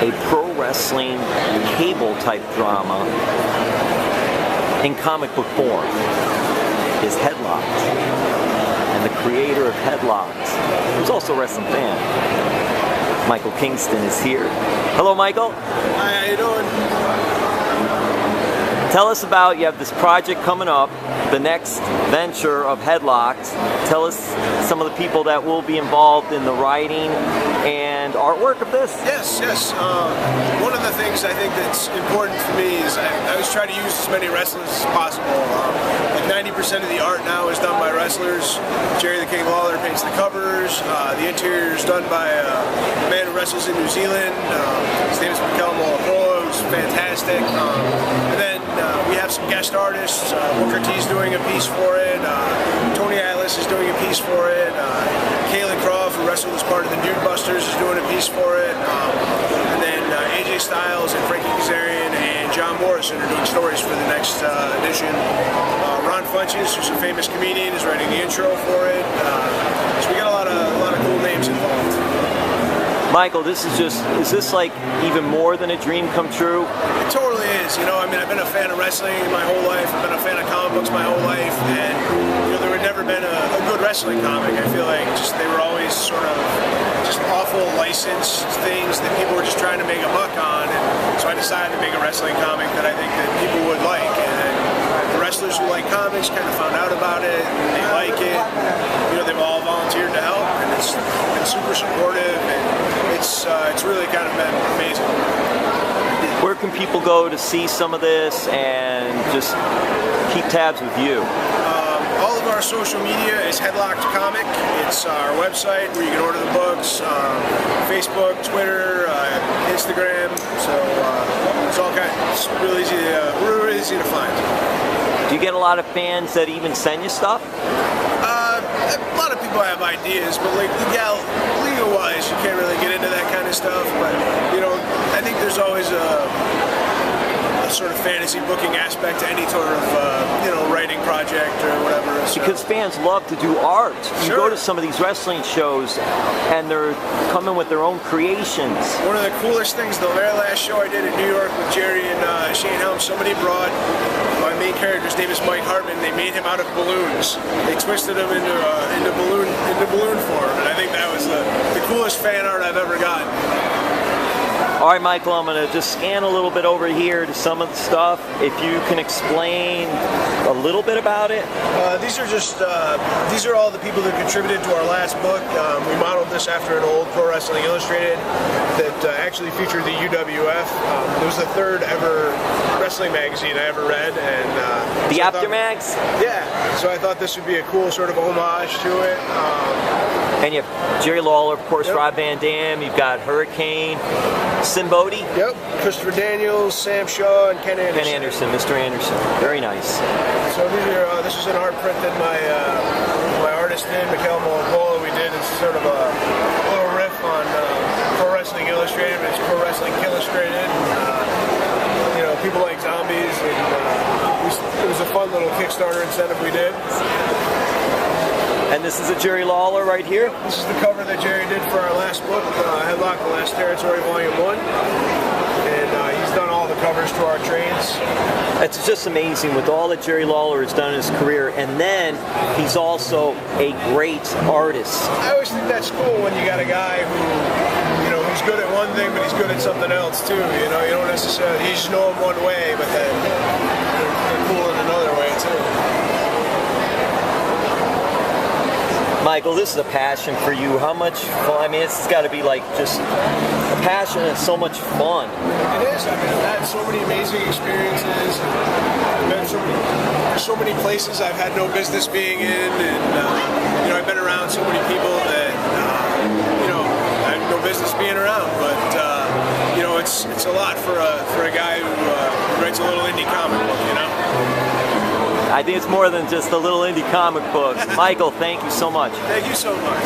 a pro wrestling cable type drama in comic book form is Headlocked. And the creator of Headlocked, who's also a wrestling fan, Michael Kingston, is here. Hello, Michael. Hi, how you doing? Tell us about, you have this project coming up, the next venture of Headlocked. Tell us some of the people that will be involved in the writing and artwork of this. Yes. One of the things I think that's important for me is I always try to use as many wrestlers as possible. Like 90% of the art now is done by wrestlers. Jerry the King Lawler paints the covers. The interior is done by a man who wrestles in New Zealand. His name is Michel Mulipola, who's fantastic. And then we have some guest artists. Booker T's doing a piece for it. Tony Atlas is doing a piece for it. Caylen Croft, who wrestled as part of the Nude Busters, is doing a piece for it. And then AJ Styles and Frankie Kazarian and John Morrison are doing stories for the next edition. Ron Funches, who's a famous comedian, is writing the intro for it. So we got a lot of cool names involved. Michael, is this like even more than a dream come true? It totally is. You know, I mean, I've been a fan of wrestling my whole life. I've been a fan of comic books my whole life, and there had never been a good wrestling comic. I feel like they were always sort of just awful licensed things that people were just trying to make a buck on, and so I decided to make a wrestling comic that I think that people would like. And the wrestlers who like comics kind of found out about it, and they like it. You know, they've all volunteered to help, and it's been super supportive, and it's really kind of been amazing. Where can people go to see some of this and just keep tabs with you? All of our social media is Headlocked Comic. It's our website where you can order the books, Facebook, Twitter, Instagram. So it's all kind of, it's really easy to find. Do you get a lot of fans that even send you stuff? A lot of people have ideas, but like legal-wise, you can't really get into that kind of stuff. But you know, I think there's always a sort of fantasy booking aspect to any sort of writing project or whatever. So. Because fans love to do art. You Sure. go to some of these wrestling shows, and they're coming with their own creations. One of the coolest things, the very last show I did in New York with Jerry and Hurricane Helms, somebody brought my main character's name is Mike Hartman. They made him out of balloons. They twisted him into balloon form, and I think that was the coolest fan art I've ever gotten. All right, Michael, I'm going to just scan a little bit over here to some of the stuff. If you can explain a little bit about it. These are all the people that contributed to our last book. We modeled this after an old Pro Wrestling Illustrated that actually featured the UWF. It was the third ever wrestling magazine I ever read. And the Aftermags? Yeah, so I thought this would be a cool sort of homage to it. And you have Jerry Lawler, of course, Yep. Rob Van Dam, you've got Hurricane, Sinn Bodhi. Yep, Christopher Daniels, Sam Shaw, and Ken Anderson. Ken Anderson, Mr. Anderson. Very nice. So this is an art print that my artist did, Michel Mulipola. We did it's sort of a little riff on Pro Wrestling Illustrated, but it's Pro Wrestling Illustrated. People like zombies, and it was a fun little Kickstarter incentive we did. And this is a Jerry Lawler right here? This is the cover that Jerry did for our last book, Headlocked, The Last Territory, Volume 1. And he's done all the covers to our trades. It's just amazing with all that Jerry Lawler has done in his career, and then he's also a great artist. I always think that's cool when you got a guy who's good at one thing, but he's good at something else too. You know, you don't necessarily, you just know him one way, but then they're cool in another way too. Michael, this is a passion for you. How much fun? I mean, it's got to be like just a passion and so much fun. It is. I mean, I've had so many amazing experiences. I've been so many places I've had no business being in, and I've been around so many people that I have no business being around. But it's a lot for a guy who writes a little indie comic book. I think it's more than just a little indie comic book. Michael, thank you so much. Thank you so much.